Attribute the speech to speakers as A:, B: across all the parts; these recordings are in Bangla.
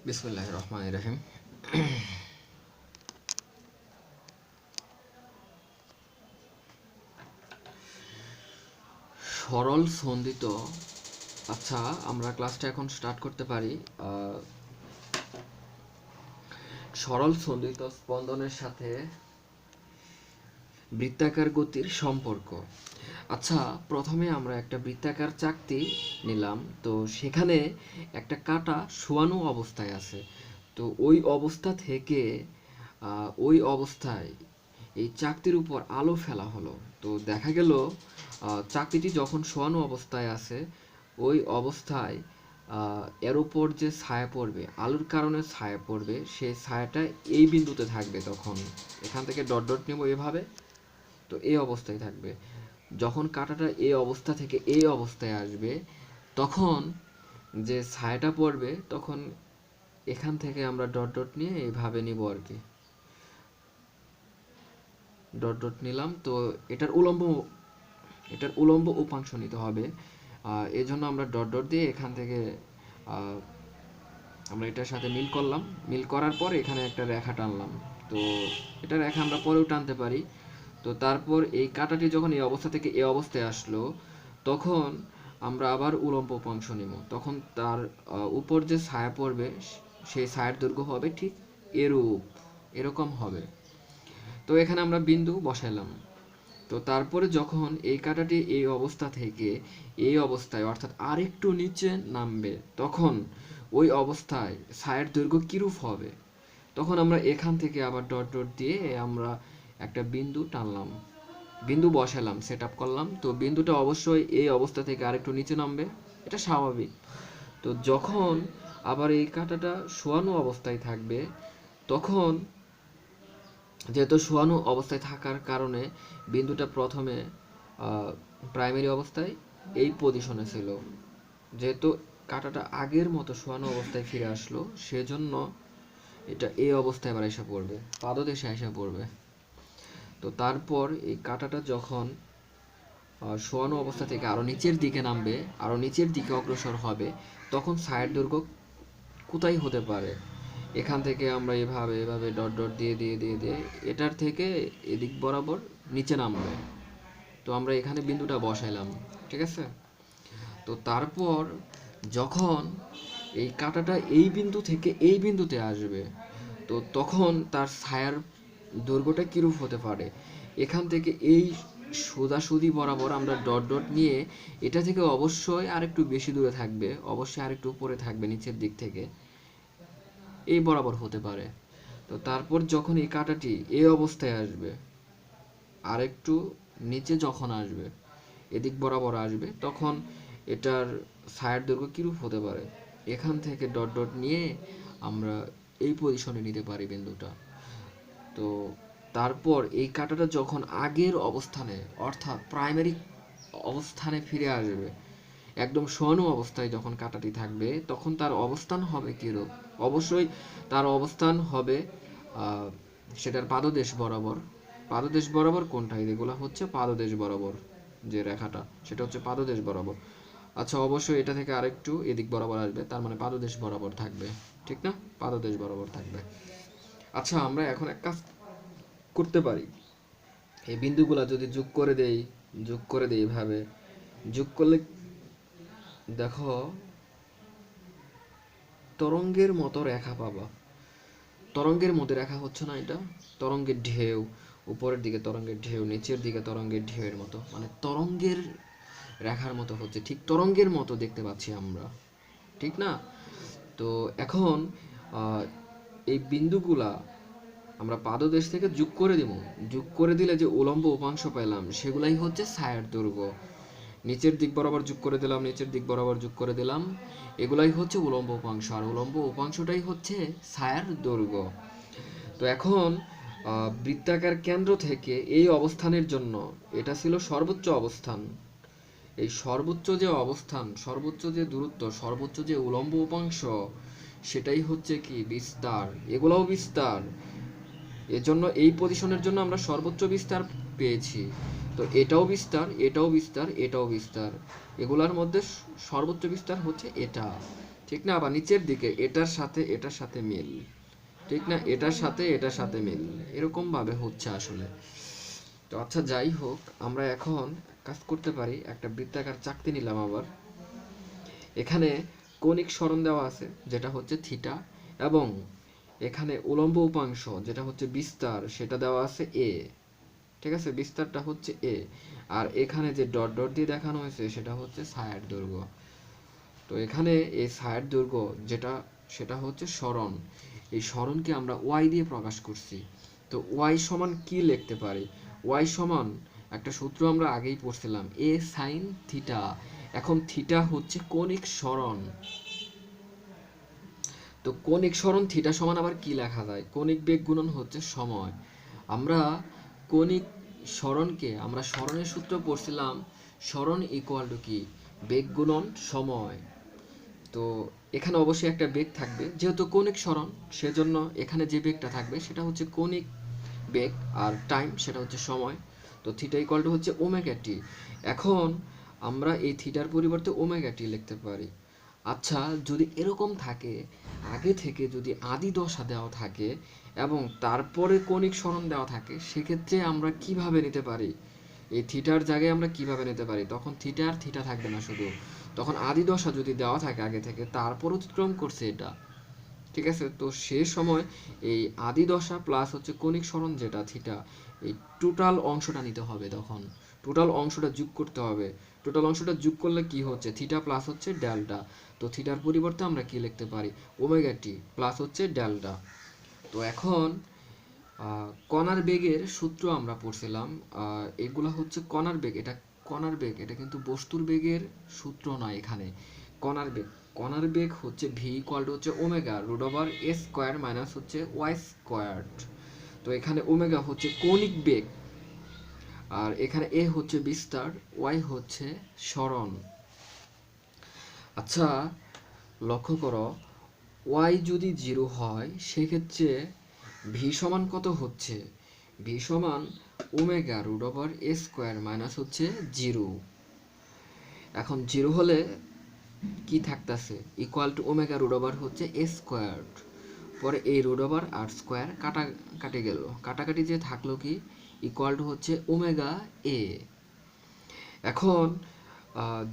A: বিসমিল্লাহির রহমানির রহিম। সরল সন্ধিত। আচ্ছা, আমরা ক্লাসটা এখন স্টার্ট করতে পারি। সরল সন্ধিত স্পন্দনের সাথে বৃত্তাকার গতির সম্পর্ক। আচ্ছা, প্রথমে আমরা একটা বৃত্তাকার চাকতি নিলাম। তো সেখানে একটা কাঁটা শোয়ানো অবস্থায় আছে। তো ওই অবস্থা থেকে ওই অবস্থায় এই চাকতির উপর আলো ফেলা হলো। তো দেখা গেল চাকতিটি যখন শোয়ানো অবস্থায় আছে, ওই অবস্থায় এর উপর যে ছায়া পড়বে, আলোর কারণে ছায়া পড়বে, সেই ছায়াটা এই বিন্দুতে থাকবে। তখন এখান থেকে ডট ডট নেব এভাবে। তো এই অবস্থায় থাকবে। যখন কাঁটাটা এই অবস্থা থেকে এই অবস্থায় আসবে, তখন যে ছায়াটা পড়বে, তখন এখান থেকে আমরা ডট ডট নিয়ে এইভাবে নিব আর কি। ডট ডট নিলাম। তো এটার উলম্ব উপাংশ নিতে হবে। এই জন্য আমরা ডট ডট দিয়ে এখান থেকে আমরা এটার সাথে মিল করলাম। মিল করার পর এখানে একটা রেখা টানলাম। তো এটা রেখা আমরা পরেও টানতে পারি। তো তারপর এই কাঁটাটি যখন এই অবস্থা থেকে এই অবস্থায় আসলো, তখন আমরা আবার উলম্ব উপাংশ নিব। তখন তার উপর যে ছায়া পড়বে, সেই ছায়ার দৈর্ঘ্য হবে ঠিক এরকম হবে। তো এখানে আমরা বিন্দু বসাইলাম। তো তারপরে যখন এই কাঁটাটি এই অবস্থা থেকে এই অবস্থায় অর্থাৎ আরেকটু নিচে নামবে, তখন ওই অবস্থায় ছায়ার দৈর্ঘ্য কিরূপ হবে, তখন আমরা এখান থেকে আবার ডট ডট দিয়ে আমরা একটা বিন্দু টানলাম, বিন্দু বসালাম, সেট আপ করলাম। তো বিন্দুটা অবশ্যই এই অবস্থা থেকে আরেকটু নিচে নামবে, এটা স্বাভাবিক। তো যখন আবার এই কাঁটাটা শোয়ানো অবস্থায় থাকবে, তখন যেহেতু শোয়ানো অবস্থায় থাকার কারণে বিন্দুটা প্রথমে প্রাইমারি অবস্থায় এই পজিশনে ছিল। যেহেতু কাঁটাটা আগের মতো শোয়ানো অবস্থায় ফিরে আসলো, সেজন্য এটা এই অবস্থায় আবার এসে পড়বে, পাদদেশে এসে পড়বে। তো তারপর এই কাঁটাটা যখন শোয়ানো অবস্থা থেকে আরও নিচের দিকে নামবে, আরও নিচের দিকে অগ্রসর হবে, তখন ছায়ার দৈর্ঘ্য কোথায় হতে পারে, এখান থেকে আমরা এভাবে এভাবে ডট ডট দিয়ে দিয়ে দিয়ে দিয়ে এটার থেকে এদিক বরাবর নিচে নামবে। তো আমরা এখানে বিন্দুটা বসাইলাম, ঠিক আছে। তো তারপর যখন এই কাঁটাটা এই বিন্দু থেকে এই বিন্দুতে আসবে, তো তখন তার ছায়ার দৈর্ঘ্যটা কীরূপ হতে পারে, এখান থেকে এই সোজাসুজি বরাবর আমরা ডট ডট নিয়ে এটা থেকে অবশ্যই আরেকটু বেশি দূরে থাকবে, অবশ্যই আরেকটু উপরে থাকবে নিচের দিক থেকে, এই বরাবর হতে পারে। তো তারপর যখন এই কাঁটাটি এই অবস্থায় আসবে, আরেকটু নিচে যখন আসবে, এদিক বরাবর আসবে, তখন এটার ছায়ার দৈর্ঘ্য কীরূপ হতে পারে, এখান থেকে ডট ডট নিয়ে আমরা এই পজিশনে নিতে পারি বিন্দুটা। তো তারপর এই কাঁটাটা যখন আগের অবস্থানে অর্থাৎ প্রাইমারি অবস্থানে ফিরে আসবে, একদম শোয়ানো অবস্থায় যখন কাঁটাটি থাকবে, তখন তার অবস্থান হবে কীরূপ, অবশ্যই তার অবস্থান হবে সেটার পাদদেশ বরাবর। পাদদেশ বরাবর কোনটা, এগুলো হচ্ছে পাদদেশ বরাবর যে রেখাটা, সেটা হচ্ছে পাদদেশ বরাবর। আচ্ছা, অবশ্যই এটা থেকে আরেকটু এদিক বরাবর আসবে, তার মানে পাদদেশ বরাবর থাকবে, ঠিক না, পাদদেশ বরাবর থাকবে। আচ্ছা, আমরা এখন এক কাজ করতে পারি, এই বিন্দুগুলা যদি যোগ করে দেই এভাবে যোগ করলে দেখো তরঙ্গের মতো রেখা পাবা। তরঙ্গের মধ্যে রেখা হচ্ছে না এটা, তরঙ্গের ঢেউ, উপরের দিকে তরঙ্গের ঢেউ, নিচের দিকে তরঙ্গের ঢেউয়ের মতো, মানে তরঙ্গের রেখার মতো হচ্ছে, ঠিক তরঙ্গের মতো দেখতে পাচ্ছি আমরা, ঠিক না। তো এখন এই বিন্দুগুলা আমরা পাদদেশ থেকে যোগ করে দিব। যোগ করে দিলে যে উলম্ব উপাংশ পেলাম, সেগুলাই হচ্ছে ছায়ার দৈর্ঘ্য। নিচের দিক বরাবর যোগ করে দিলাম, নিচের দিক বরাবর যোগ করে দিলাম, এগুলাই হচ্ছে উলম্ব উপাংশ, আর উলম্ব উপাংশটাই হচ্ছে ছায়ার দৈর্ঘ্য। তো এখন বৃত্তাকার কেন্দ্র থেকে এই অবস্থানের জন্য এটা ছিল সর্বোচ্চ অবস্থান। এই সর্বোচ্চ যে অবস্থান, সর্বোচ্চ যে দূরত্ব, সর্বোচ্চ যে উলম্ব উপাংশ, সেটাই হচ্ছে কি বিস্তার, এগুলাও বিস্তার। এজন্য এই পজিশনের জন্য আমরা সর্বোচ্চ বিস্তার পেয়েছি। তো এটাও বিস্তার, এটাও বিস্তার, এটাও বিস্তার, এগুলার মধ্যে সর্বোচ্চ বিস্তার হচ্ছে এটা, ঠিক না? আবার নিচের দিকে এটার সাথে মিল, ঠিক না? এটার সাথে মিল, এরকম ভাবে হচ্ছে আসলে। তো আচ্ছা, যাই হোক, আমরা এখন কাজ করতে পারি। একটা বৃত্তাকার চাকতি নিলাম আবার। এখানে কৌণিক সরণ দেওয়া আছে যেটা হচ্ছে থিটা, এবং এখানে উলম্ব উপাংশ যেটা হচ্ছে বিস্তার সেটা দেওয়া আছে এ। ঠিক আছে, বিস্তারটা হচ্ছে এ। আর এখানে যে ডট ডট দিয়ে দেখানো হয়েছে সেটা হচ্ছে ছায়ার দৈর্ঘ্য। তো এখানে এই ছায়ার দৈর্ঘ্য যেটা, সেটা হচ্ছে সরণ। এই সরণকে আমরা ওয়াই দিয়ে প্রকাশ করছি। তো ওয়াই সমান কি লিখতে পারি? ওয়াই সমান একটা সূত্র আমরা আগেই পড়ছিলাম, এ সাইন থিটা। এখন থিটা হচ্ছে কৌণিক সরণ। তো কৌণিক সরণ থিটা সমান আবার কি লেখা যায়? কৌণিক বেগ গুণন হচ্ছে সময়। আমরা কৌণিক সরণকে আমরা সরণের সূত্র পড়ছিলাম, সরণ ইকুয়াল টু কি? বেগ গুণন সময়। তো এখানে অবশ্যই একটা বেগ থাকবে, যেহেতু কৌণিক সরণ সেজন্য এখানে যে বেগটা থাকবে সেটা হচ্ছে কৌণিক বেগ, আর টাইম সেটা হচ্ছে সময়। তো থিটা ইকুয়াল টু হচ্ছে ওমেগা টি। এখন আমরা এই থিটার পরিবর্তে ওমেগা টি লিখতে পারি। আচ্ছা, যদি এরকম থাকে, আগে থেকে যদি আদি দশা দেওয়া থাকে এবং তারপরে কৌণিক সরণ দেওয়া থাকে, সেক্ষেত্রে আমরা কিভাবে নিতে পারি? এই থিটার জায়গায় আমরা কিভাবে নিতে পারি? তখন থিটা আর থিটা থাকবে না শুধু, তখন আদি দশা যদি দেওয়া থাকে আগে থেকে, তারপর অতিক্রম করছে এটা। ঠিক আছে, তো সে সময় এই আদি দশা প্লাস হচ্ছে কৌণিক সরণ যেটা থিটা, এই টোটাল অংশটা নিতে হবে। তখন টোটাল অংশটা যোগ করতে হবে। টোটাল অংশটা যোগ করলে কি হচ্ছে? থিটা প্লাস হচ্ছে ডেল্টা। তো থিটার পরিবর্তে আমরা কি লিখতে পারি? ওমেগা টি প্লাস হচ্ছে ডেল্টা। তো এখন কণার বেগের সূত্র আমরা পড়ছিলাম। এগুলা হচ্ছে কণার বেগ, এটা কণার বেগ, এটা কিন্তু বস্তুর বেগের সূত্র নয়। এখানে কণার বেগ, কণার বেগ হচ্ছে ভি ইকুয়াল টু হচ্ছে omega root over A square minus হচ্ছে ওয়াই স্কোয়ার। তো এখানে ওমেগা হচ্ছে কৌণিক বেগ, আর এখানে এ হচ্ছে বিস্তার, ওয়াই হচ্ছে সরণ। আচ্ছা, লক্ষ্য করো, ওয়াই যদি জিরো হয় সেক্ষেত্রে ভি সমান কত হচ্ছে? ভি সমান omega root over A square minus হচ্ছে জিরো। এখন জিরো হলে কি থাকতেছে? Equal to omega root over হচ্ছে এ স্কোয়ার। পরে এই রুট ওভার আর স্কোয়ার কাটাকাটি গেল, কাটাকাটি যে থাকলো কি? ইকুয়াল টু হচ্ছে ওমেগা এ। এখন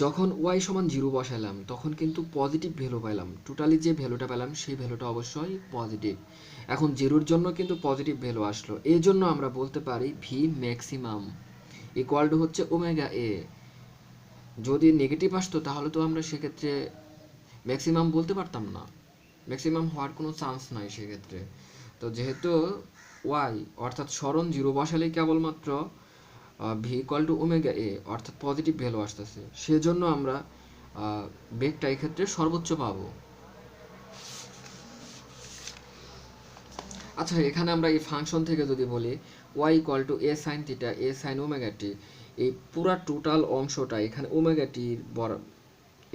A: যখন ওয়াই সমান জিরো বসালাম তখন কিন্তু পজিটিভ ভ্যালু পেলাম, টোটালি যে ভ্যালুটা পেলাম সেই ভ্যালুটা অবশ্যই পজিটিভ। এখন জিরোর জন্য কিন্তু পজিটিভ ভ্যালু আসলো, এই জন্য আমরা বলতে পারি ভি ম্যাক্সিমাম ইকুয়াল টু হচ্ছে ওমেগা এ। যদি নেগেটিভ আসতো তাহলে তো আমরা সেক্ষেত্রে ম্যাক্সিমাম বলতে পারতাম না, ম্যাক্সিমাম হওয়ার কোনো চান্স নাই সেক্ষেত্রে। তো যেহেতু ওয়াই অর্থাৎ সরণ জিরো বসালেই কেবলমাত্র ভি ইকুয়াল টু ওমেগা এ অর্থাৎ পজিটিভ ভ্যালু আসতেছে, সেজন্য আমরা বেগটা এক্ষেত্রে সর্বোচ্চ পাবো। আচ্ছা, এখানে আমরা এই ফাংশন থেকে যদি বলি Y equal to A sine theta A sine omega T, এই পুরা টোটাল অংশটা এখানে ওমেগা টির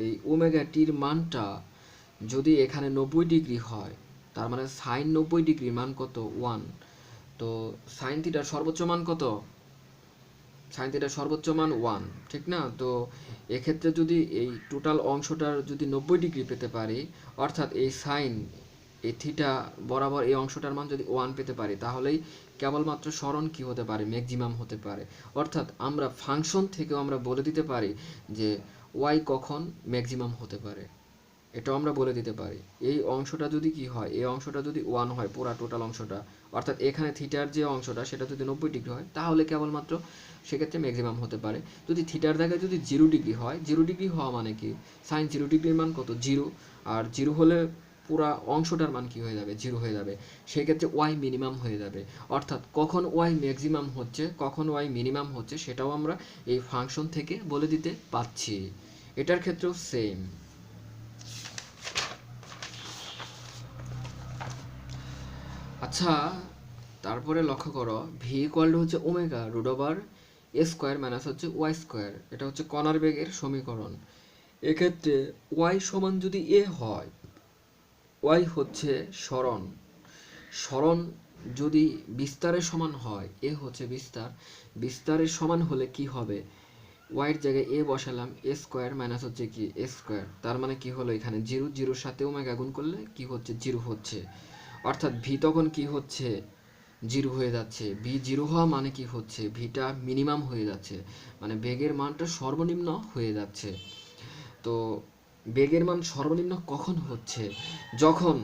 A: এই ওমেগা টির মানটা যদি এখানে 90 ডিগ্রি হয়, তার মানে সাইন 90 ডিগ্রির মান কত? 1। তো সাইন থিটার সর্বোচ্চ মান কত? সাইন থিটার সর্বোচ্চ মান 1, ঠিক না? তো এক্ষেত্রে যদি এই টোটাল অংশটার যদি 90 ডিগ্রি পেতে পারি, অর্থাৎ এই সাইন এই থিটা বরাবর এই অংশটার মান যদি 1 পেতে পারি, তাহলেই কেবলমাত্র সরণ কি হতে পারে? ম্যাক্সিমাম হতে পারে। অর্থাৎ আমরা ফাংশন থেকেও আমরা বলে দিতে পারি যে ওয়াই কখন ম্যাক্সিমাম হতে পারে, এটাও আমরা বলে দিতে পারি। এই অংশটা যদি কি হয়? এই অংশটা যদি 1 হয়, পুরা টোটাল অংশটা, অর্থাৎ এখানে থিটার যে অংশটা সেটা যদি 90 ডিগ্রি হয়, তাহলে কেবলমাত্র সেক্ষেত্রে ম্যাক্সিমাম হতে পারে। যদি থিটার জায়গায় যদি 0 ডিগ্রি হয়, 0 ডিগ্রি হওয়া মানে কি? সাইন 0 ডিগ্রির মান কত? 0। আর 0 হলে পুরা অংশটার মান কি হয়ে যাবে? 0 হয়ে যাবে। সেক্ষেত্রে ওয়াই মিনিমাম হয়ে যাবে। অর্থাৎ কখন ওয়াই ম্যাক্সিমাম হচ্ছে, কখন ওয়াই মিনিমাম হচ্ছে, সেটাও আমরা এই ফাংশন থেকে বলে দিতে পারছি। এটার ক্ষেত্রেও সেম। আচ্ছা, তারপরে লক্ষ্য করো, ভি ইকুয়াল টু হচ্ছে omega root over A square minus হচ্ছে ওয়াই স্কোয়ার, এটা হচ্ছে কণার বেগের সমীকরণ। এক্ষেত্রে ওয়াই সমান যদি এ হয়, ওয়াই হচ্ছে সরণ, সরণ যদি বিস্তারের সমান হয়, এ হচ্ছে বিস্তার, বিস্তারের সমান হলে কি হবে? ওয়াইয়ের জায়গায় এ বসালাম, এ স্কোয়ার মাইনাস হচ্ছে কি এ স্কোয়ার, তার মানে কি হলো এখানে জিরো, জিরোর সাথে ওমেগা গুণ করলে কি হচ্ছে জিরো হচ্ছে, অর্থাৎ ভি তখন কি হচ্ছে জিরো হয়ে যাচ্ছে। ভি জিরো হওয়া মানে কি হচ্ছে ভিটা মিনিমাম হয়ে যাচ্ছে, মানে বেগের মানটা সর্বনিম্ন হয়ে যাচ্ছে। তো বেগের মান সর্বনিম্ন কখন হচ্ছে, যখন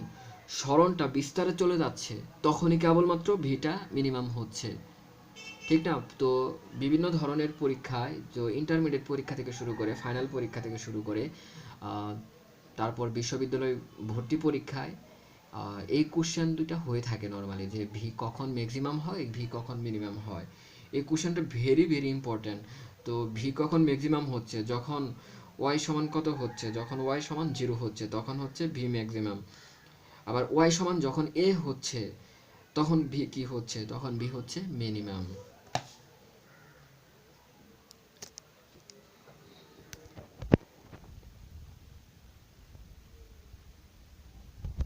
A: সরণটা বিস্তারে চলে যাচ্ছে তখনই কেবলমাত্র ভিটা মিনিমাম হচ্ছে, ঠিক না? তো বিভিন্ন ধরনের পরীক্ষায়, যে ইন্টারমিডিয়েট পরীক্ষা থেকে শুরু করে ফাইনাল পরীক্ষা থেকে শুরু করে তারপর বিশ্ববিদ্যালয় ভর্তি পরীক্ষায় এই কোশ্চেন দুইটা হয়ে থাকে নর্মালি, যে ভি কখন ম্যাক্সিমাম হয়, ভি কখন মিনিমাম হয়। এই কোশ্চেনটা ভেরি ভেরি ইম্পর্ট্যান্ট। তো ভি কখন ম্যাক্সিমাম হচ্ছে, যখন ওয়াই সমান কত হচ্ছে, যখন ওয়াই সমান জিরো হচ্ছে তখন হচ্ছে ভি ম্যাক্সিমাম। আবার ওয়াই সমান যখন এ হচ্ছে তখন ভি কি হচ্ছে, তখন ভি হচ্ছে মিনিমাম।